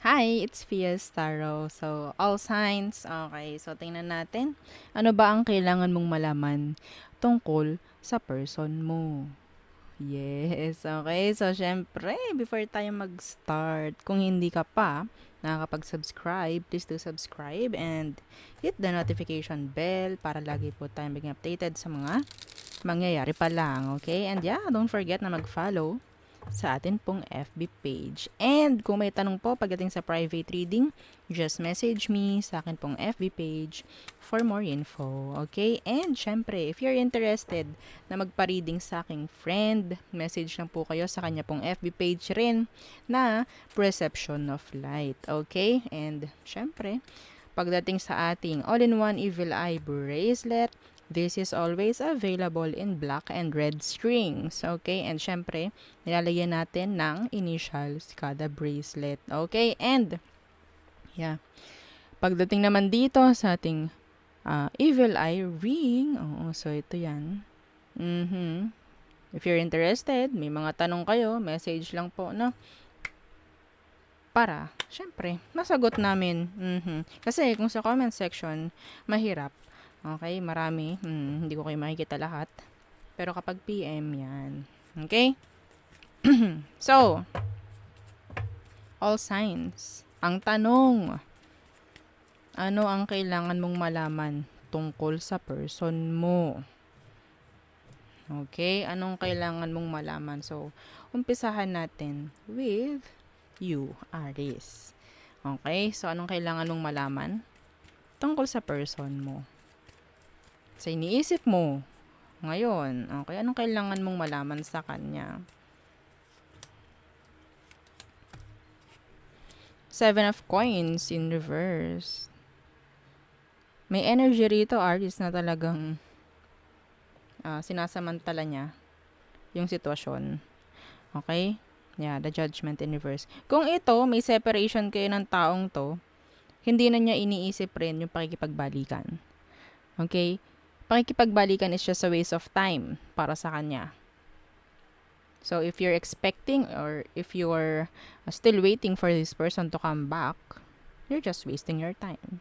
Hi, it's Fias Taro. So, all signs. Okay, so tingnan natin. Ano ba ang kailangan mong malaman tungkol sa person mo? Yes, okay. So, syempre, before tayo mag-start, kung hindi ka pa nakakapag-subscribe, please do subscribe and hit the notification bell para lagi po tayo maging updated sa mga mangyayari pa lang, okay? And yeah, don't forget na mag-follow sa atin pong FB page. And kung may tanong po pagdating sa private reading, just message me sa akin pong FB page for more info. Okay? And syempre, if you're interested na magpa-reading sa aking friend, message lang po kayo sa kanya pong FB page rin na Perception of Light. Okay? And syempre, pagdating sa ating all-in-one Evil Eye bracelet, this is always available in black and red strings. Okay? And syempre, nilalagyan natin ng initials kada bracelet. Okay? And, yeah. Pagdating naman dito sa ating Evil Eye ring, oo, so ito yan. If you're interested, may mga tanong kayo, message lang po, no? Para, syempre, masagot namin. Kasi kung sa comment section, mahirap. Okay, marami. Hindi ko kayo makikita lahat. Pero kapag PM, yan. Okay? So, all signs. Ang tanong, ano ang kailangan mong malaman tungkol sa person mo? Okay, anong kailangan mong malaman? So, umpisahan natin with you, Aries. Okay, so anong kailangan mong malaman tungkol sa person mo? Sa iniisip mo ngayon, okay, anong kailangan mong malaman sa kanya? Seven of Coins in reverse. May energy rito, Aries, na talagang sinasamantala niya yung sitwasyon. Okay? Yeah, the Judgment in reverse. Kung ito, may separation kayo ng taong to, hindi na niya iniisip rin yung pakikipagbalikan. Okay? Pakikipagbalikan is just a waste of time para sa kanya. So, if you're expecting or if you're still waiting for this person to come back, you're just wasting your time.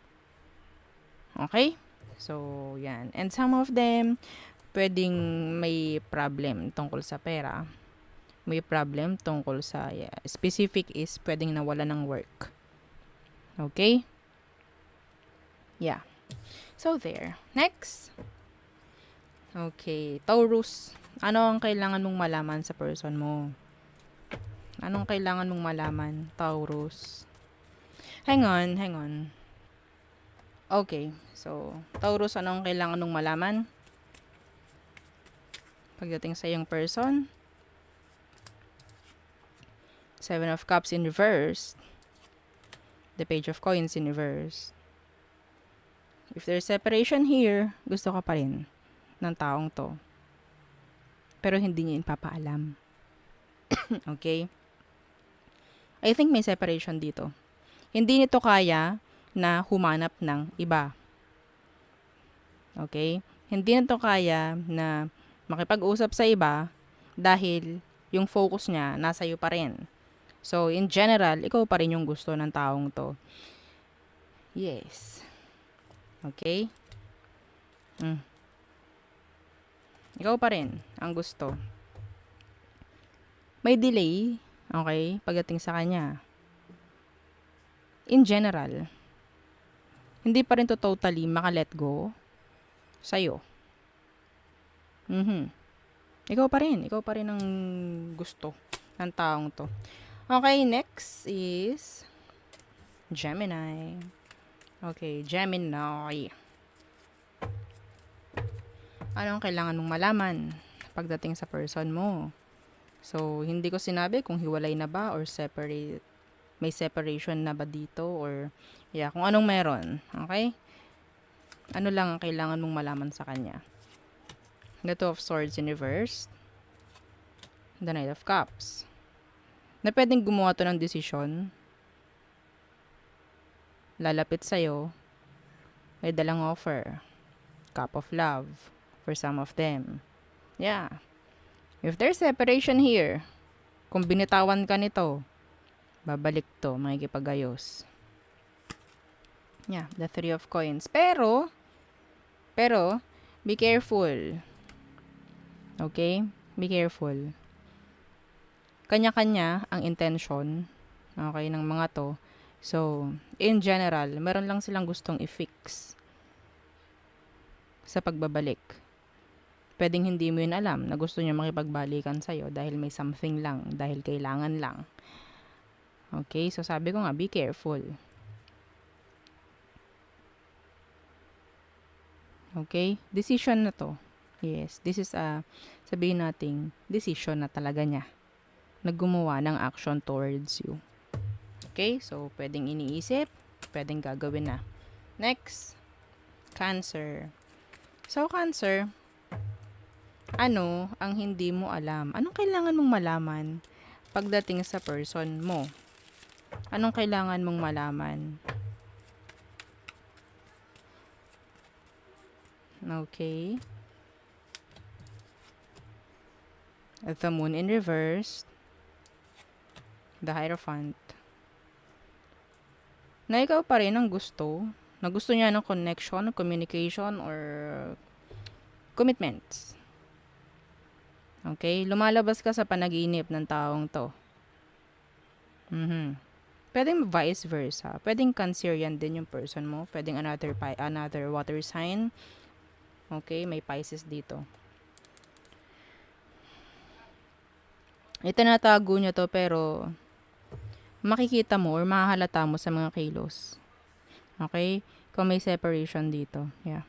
Okay? So, yan. And some of them, pwedeng may problem tungkol sa pera. May problem tungkol sa, specific is pwedeng nawala ng work. Okay? Yeah. So, there. Next. Okay. Taurus. Ano ang kailangan mong malaman sa person mo? Anong kailangan mong malaman, Taurus? Hang on. Okay. So, Taurus, ano ang kailangan mong malaman? Pagdating sa iyong person. Seven of Cups in reverse. The Page of Coins in reverse. If there's separation here, gusto ka pa rin ng taong to. Pero hindi niya ipapaalam. Okay? I think may separation dito. Hindi nito kaya na humanap ng iba. Okay? Hindi nito kaya na makipag-usap sa iba dahil yung focus niya nasa iyo pa rin. So, in general, ikaw pa rin yung gusto ng taong to. Yes. Okay? Ikaw pa rin ang gusto. May delay, okay, pagdating sa kanya. In general, hindi pa rin to totally maka-let go sa'yo. Ikaw pa rin ang gusto ng taong to. Okay, next is Gemini. Okay, Gemini. Anong kailangan mong malaman pagdating sa person mo? So, hindi ko sinabi kung hiwalay na ba or separate. May separation na ba dito or kung anong meron. Okay? Ano lang ang kailangan mong malaman sa kanya? The Two of Swords in reverse. The Knight of Cups. Na pwedeng gumawa to ng desisyon. Lalapit sa'yo. May dalang offer. Cup of Love. For some of them. Yeah. If there's separation here, kung binitawan ka nito, Babalik to, makikipagayos. Yeah, the 3 of coins. Pero, be careful. Okay? Be careful. Kanya-kanya ang intention, okay, ng mga to. So, in general, meron lang silang gustong i-fix sa pagbabalik. Pwedeng hindi mo yun alam na gusto niya makipagbalikan sa'yo dahil may something lang, dahil kailangan lang. Okay? So, sabi ko nga, be careful. Okay? Decision na to. Yes, this is sabihin nating decision na talaga niya na gumawa ng action towards you. Okay? So, pwedeng iniisip, pwedeng gagawin na. Next, Cancer. So, Cancer, ano ang hindi mo alam? Anong kailangan mong malaman pagdating sa person mo? Anong kailangan mong malaman? Okay. The Moon in reverse. The Hierophant. Na ikaw pa rin ang gusto. Na gusto niya ng connection, communication, or commitments. Okay? Lumalabas ka sa panaginip ng taong to. Pwedeng vice versa. Pwedeng Cancerian din yung person mo. Pwedeng another water sign. Okay? May Pisces dito. Itinatago niya to pero makikita mo or mahahalata mo sa mga kilos. Okay? Kung may separation dito. Yeah.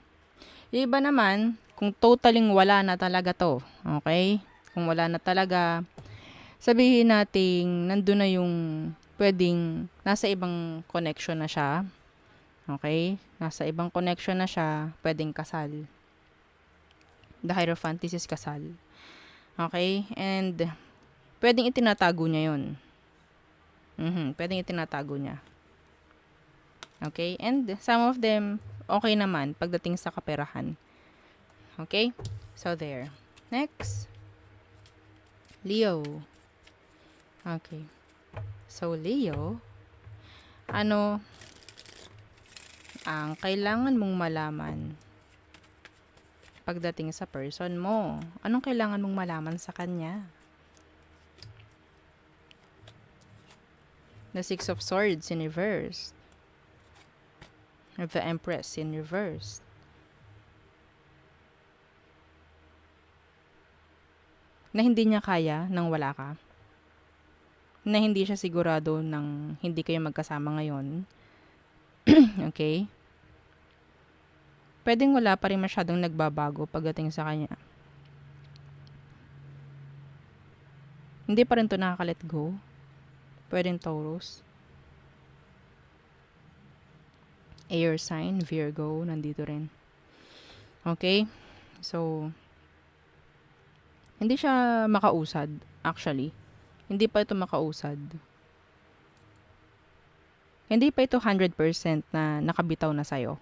Yung iba naman, kung totaling wala na talaga to. Okay? Kung wala na talaga, sabihin nating nandun na yung pwedeng nasa ibang connection na siya. Okay? Nasa ibang connection na siya, pwedeng kasal. The Hierophant, this is kasal. Okay? And pwedeng itinatago niya yun. Pwedeng itinatago niya. Okay? And some of them, okay naman pagdating sa kaperahan. Okay? So, there. Next. Leo. Okay. So, Leo, ano ang kailangan mong malaman pagdating sa person mo? Anong kailangan mong malaman sa kanya? The Six of Swords in reverse. The Empress in reverse. Na hindi niya kaya nang wala ka. Na hindi siya sigurado nang hindi kayo magkasama ngayon. Okay? Pwedeng wala pa rin masyadong nagbabago pagdating sa kanya. Hindi pa rin to nakaka-let go. Pwedeng Taurus. Air sign, Virgo, nandito rin. Okay? So, hindi siya makausad, actually. Hindi pa ito makausad. Hindi pa ito 100% na nakabitaw na sa'yo.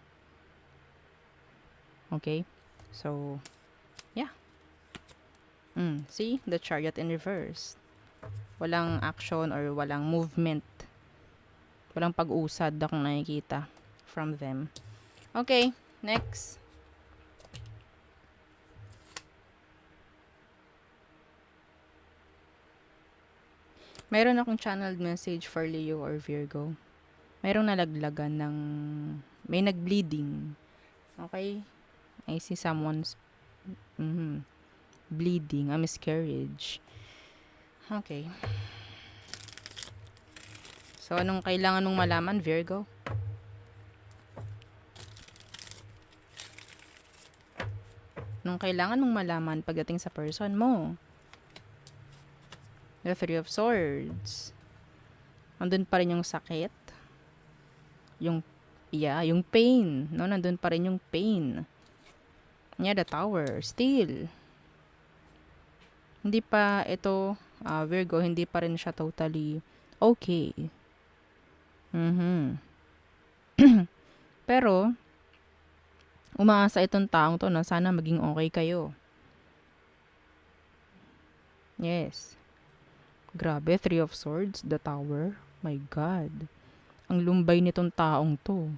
Okay? So, yeah. See? The Chariot in reverse. Walang action or walang movement. Walang pag-usad akong nakikita from them. Okay, next. Mayroon akong channeled message for Leo or Virgo. Mayroong nalaglagan ng may nag-bleeding. Okay? I see someone's bleeding, a miscarriage. Okay. So, anong kailangan mong malaman, Virgo? Anong kailangan mong malaman pagdating sa person mo? The Three of Swords. Nandun pa rin yung sakit. Yung pain. No? Nandun pa rin yung pain. Yeah, the Tower. Still. Hindi pa ito, Virgo, hindi pa rin siya totally okay. Pero, umaasa itong taong to na sana maging okay kayo. Yes. Grabe, Three of Swords, the Tower. My God. Ang lumbay nitong taong to.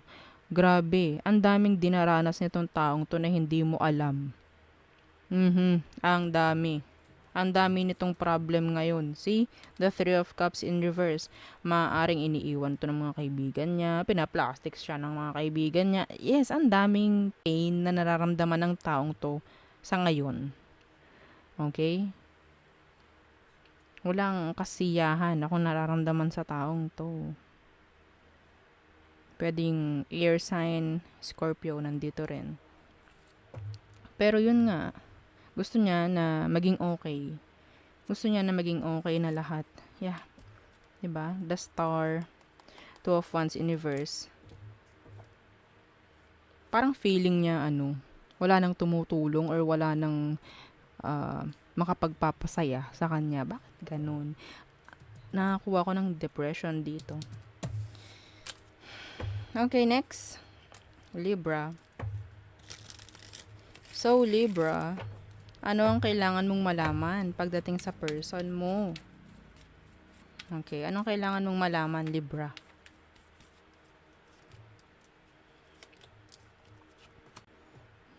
Grabe, ang daming dinaranas nitong taong to na hindi mo alam. Ang dami. Ang dami nitong problem ngayon. See? The Three of Cups in reverse. Maaaring iniiwan to ng mga kaibigan niya. Pinaplastics siya ng mga kaibigan niya. Yes, ang daming pain na nararamdaman ng taong to sa ngayon. Okay? Walang kasiyahan akong nararamdaman sa taong to. Pwedeng air sign, Scorpio, nandito rin. Pero yun nga, gusto niya na maging okay. Gusto niya na maging okay na lahat. Yeah. Diba? The Star, Two of Wands in reverse. Parang feeling niya, wala nang tumutulong or wala nang makapagpapasaya sa kanya. Bakit ganun? Nakakuha ko ng depression dito. Okay, next. Libra. So, Libra, ano ang kailangan mong malaman pagdating sa person mo? Okay, anong kailangan mong malaman, Libra?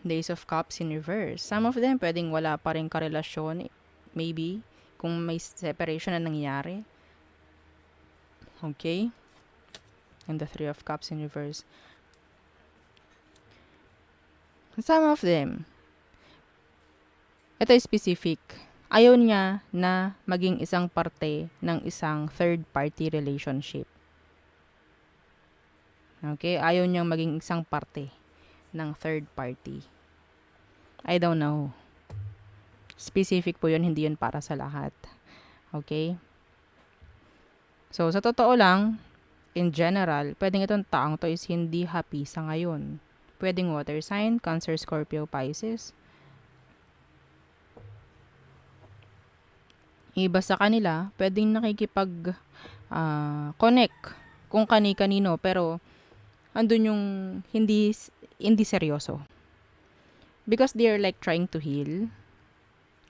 Days of Cups in reverse. Some of them pwedeng wala pa rin karelasyon, maybe, kung may separation na nangyari. Okay? And the Three of Cups in reverse. Some of them, ito specific, ayaw niya na maging isang parte ng isang third party relationship. Okay? Ayaw niyang maging isang parte ng third party. I don't know. Specific po yun, hindi yun para sa lahat. Okay? So, sa totoo lang, in general, pwedeng itong taong to is hindi happy sa ngayon. Pwedeng water sign, Cancer, Scorpio, Pisces. Iba sa kanila, pwedeng nakikipag connect kung kani-kanino, pero andun yung hindi seryoso. Because they're like trying to heal,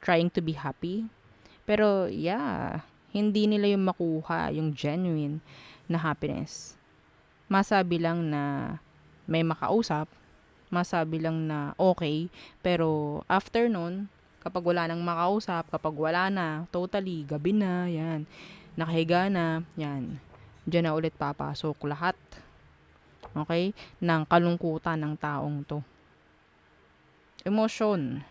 trying to be happy. Pero yeah, hindi nila yung makuha, yung genuine na happiness. Masabi lang na may makausap, masabi lang na okay, pero after nun, kapag wala nang makausap, kapag wala na, totally, gabi na, yan, nakahiga na, yan, dyan na ulit papasok lahat, okay, ng kalungkutan ng taong to. Emotion.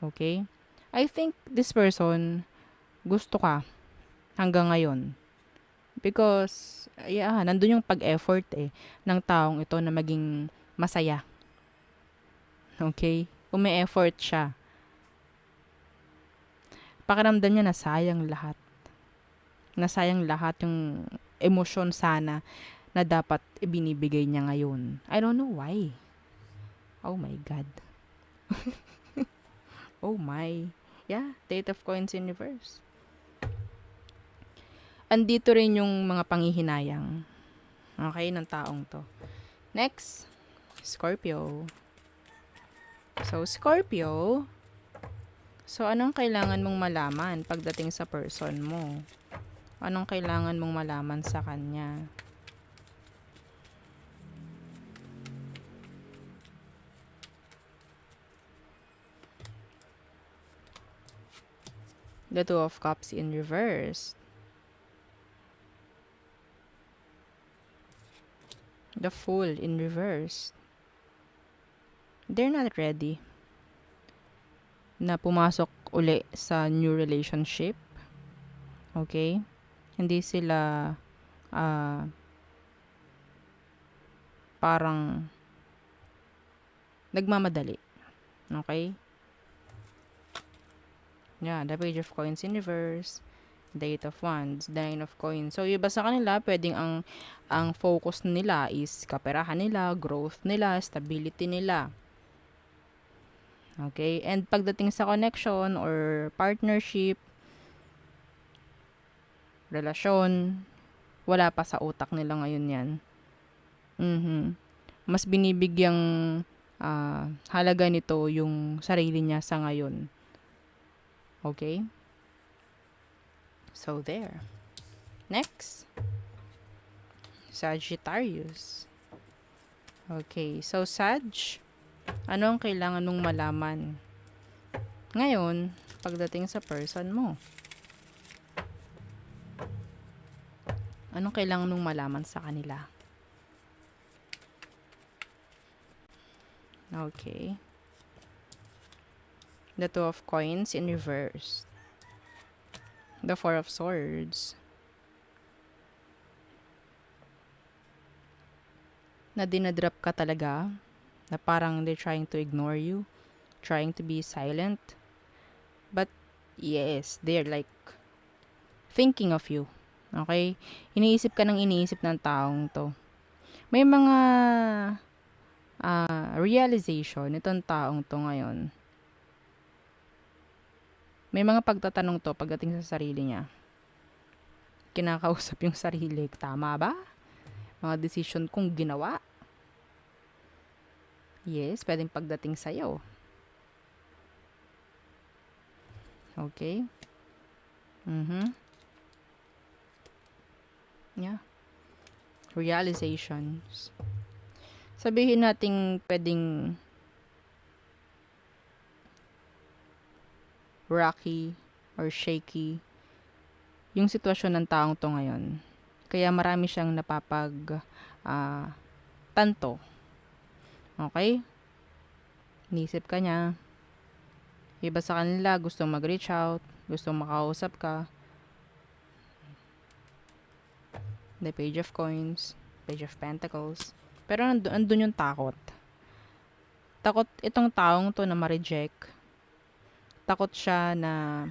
Okay? I think this person, gusto ka hanggang ngayon. Because, yeah, nandun yung pag-effort ng taong ito na maging masaya. Okay? Umi-effort siya. Pakiramdam niya na sayang lahat. Nasayang lahat yung emosyon sana na dapat ibinibigay niya ngayon. I don't know why. Oh my God. Oh my. Yeah, Eight of Coins in reverse. Andito rin yung mga panghihinayang. Okay, ng taong to. Next, Scorpio. So, Scorpio. So, anong kailangan mong malaman pagdating sa person mo? Anong kailangan mong malaman sa kanya? The Two of Cups in reverse. The Fool in reverse. They're not ready na pumasok uli sa new relationship. Okay? Hindi sila parang nagmamadali. Okay? Yeah, the Page of Coins in reverse, the Eight of Wands, the Nine of Coins. So, iba sa kanila, pwedeng ang focus nila is kaperahan nila, growth nila, stability nila. Okay? And pagdating sa connection or partnership, relasyon, wala pa sa utak nila ngayon yan. Mas binibigyang halaga nito yung sarili niya sa ngayon. Okay? So, there. Next, Sagittarius. Okay, so Sag, ano ang kailangan mong malaman ngayon pagdating sa person mo? Anong kailangan mong malaman sa kanila? Okay. The Two of Coins in reverse. The Four of Swords. Na dinadrop ka talaga. Na parang they're trying to ignore you. Trying to be silent. But, yes, they're like thinking of you. Okay? Iniisip ka ng iniisip ng taong to. May mga realization itong taong to ngayon. May mga pagtatanong to pagdating sa sarili niya. Kinakausap yung sarili. Tama ba? Mga decision kong ginawa. Yes, pwedeng pagdating sa'yo. Okay? Yeah. Realizations. Sabihin nating pwedeng rocky or shaky yung sitwasyon ng taong to ngayon. Kaya marami siyang tanto. Okay? Inisip ka niya. Iba sa kanila, gustong mag-reach out, gustong makausap ka. The Page of Coins, Page of Pentacles. Pero andun yung takot. Takot itong taong to na ma-reject. Takot siya na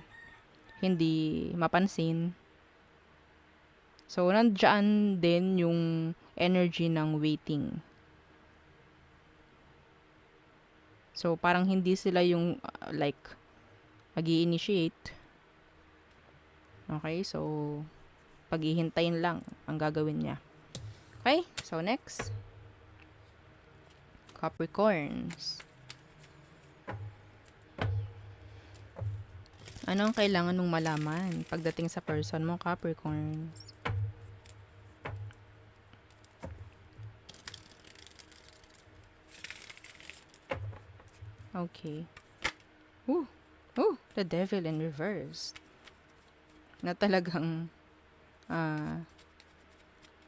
hindi mapansin. So, nandiyan din yung energy ng waiting. So, parang hindi sila yung mag-i-initiate. Okay, so paghihintayin lang ang gagawin niya. Okay, so next. Capricorns. Ano ang kailangan mong malaman pagdating sa person mo, Capricorns? Okay. The Devil in reverse. Na talagang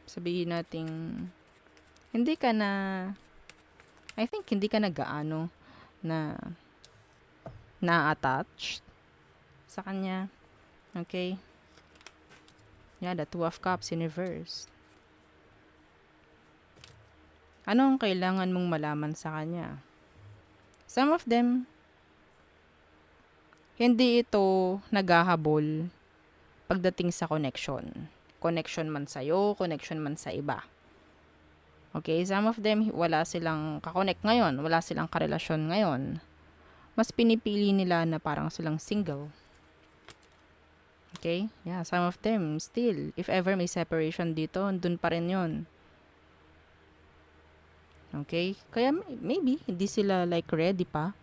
sabihin nating hindi ka na gaano na-attached sa kanya. Okay? Yeah, the Two of Cups in reverse. Ano ang kailangan mong malaman sa kanya? Some of them, hindi ito naghahabol pagdating sa connection. Connection man sa'yo, connection man sa iba. Okay, some of them, wala silang kakonect ngayon, wala silang karelasyon ngayon. Mas pinipili nila na parang silang single. Okay? Yeah, some of them, still, if ever may separation dito, dun pa rin yun. Okay? Kaya, maybe, hindi sila ready pa.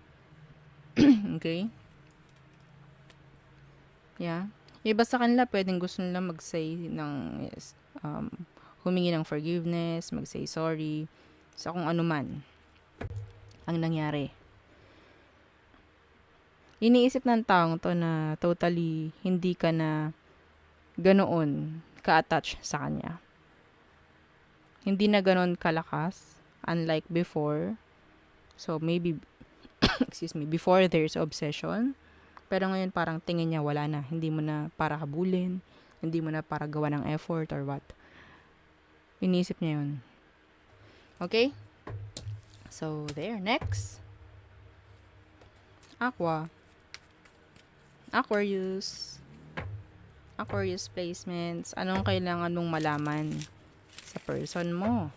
Okay? Yeah. Iba sa kanila, pwedeng gusto nila mag-say ng, humingi ng forgiveness, mag-say sorry, sa kung ano man ang nangyari. Iniisip ng taong to na totally hindi ka na ganoon ka-attach sa kanya. Hindi na ganoon kalakas, unlike before. So, maybe, before there's obsession. Pero ngayon parang tingin niya wala na. Hindi mo na para habulin. Hindi mo na para gawa ng effort or what. Iniisip niya yun. Okay? So, there. Next. Aquarius placements. Anong kailangan mong malaman sa person mo?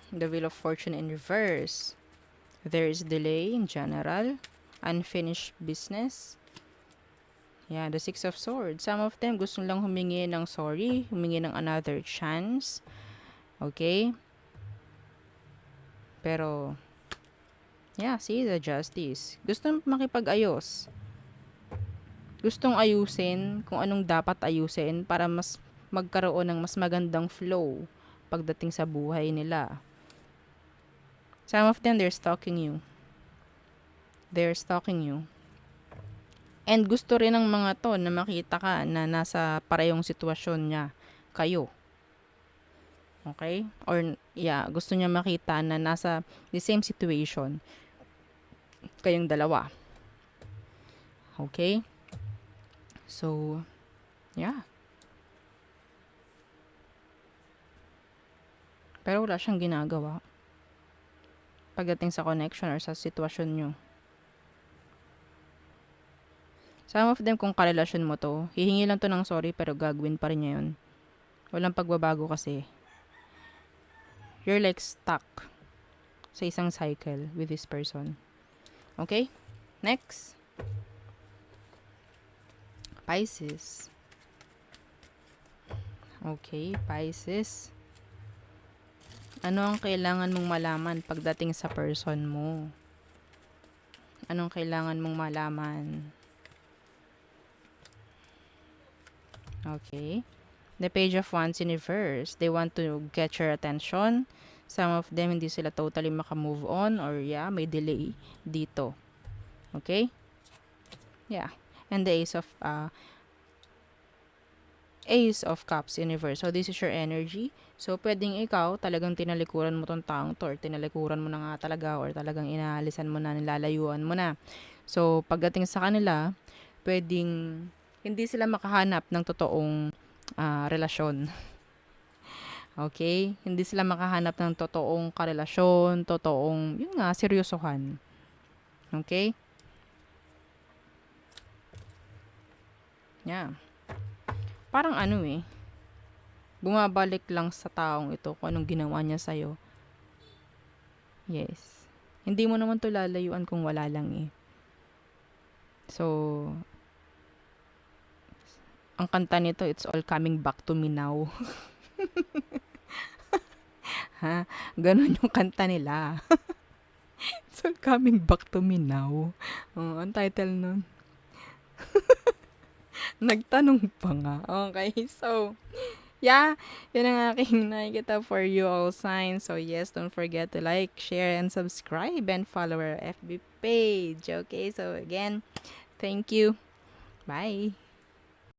The Wheel of Fortune in reverse. There is delay in general. Unfinished business. Yeah, the Six of Swords. Some of them gusto lang humingi ng sorry, humingi ng another chance. Okay? Pero, Yeah, see the justice. Gustong makipag-ayos. Gustong ayusin kung anong dapat ayusin para mas magkaroon ng mas magandang flow pagdating sa buhay nila. Some of them, they're stalking you. They're stalking you. And gusto rin ng mga to na makita ka na nasa parehong sitwasyon niya kayo. Okay? Or, yeah, gusto niya makita na nasa the same situation kayong dalawa. Okay? So, yeah. Pero wala siyang ginagawa pagdating sa connection or sa sitwasyon nyo. Some of them, kung karelasyon mo to, hihingi lang to ng sorry pero gagawin pa rin niya yun. Walang pagbabago kasi. You're like stuck sa isang cycle with this person. Okay? Next. Pisces. Okay, Pisces. Ano ang kailangan mong malaman pagdating sa person mo? Anong kailangan mong malaman? Okay. The Page of Wands in reverse. They want to get your attention. Some of them, hindi sila totally makamove on or yeah, may delay dito. Okay? Yeah. And the Ace of Cups in reverse. So, this is your energy. So, pwedeng ikaw, talagang tinalikuran mo tong taong to or tinalikuran mo na nga talaga or talagang inaalisan mo na, nilalayuan mo na. So, pagdating sa kanila, pwedeng hindi sila makahanap ng totoong relasyon. Okay? Hindi sila makahanap ng totoong karelasyon, totoong, yun nga, seryosohan. Okay? Yeah. Parang ano bumabalik lang sa taong ito kung anong ginawa niya sa'yo. Yes. Hindi mo naman to lalayuan kung wala lang So, ang kanta nito, it's all coming back to me now. Ha? Ganon yung kanta nila. It's all coming back to me now. Oh, ang title nun. Nagtanong pa nga. Okay, so, yeah, yun ang aking nakikita for you all signs. So, yes, don't forget to like, share, and subscribe, and follow our FB page. Okay, so again, thank you. Bye.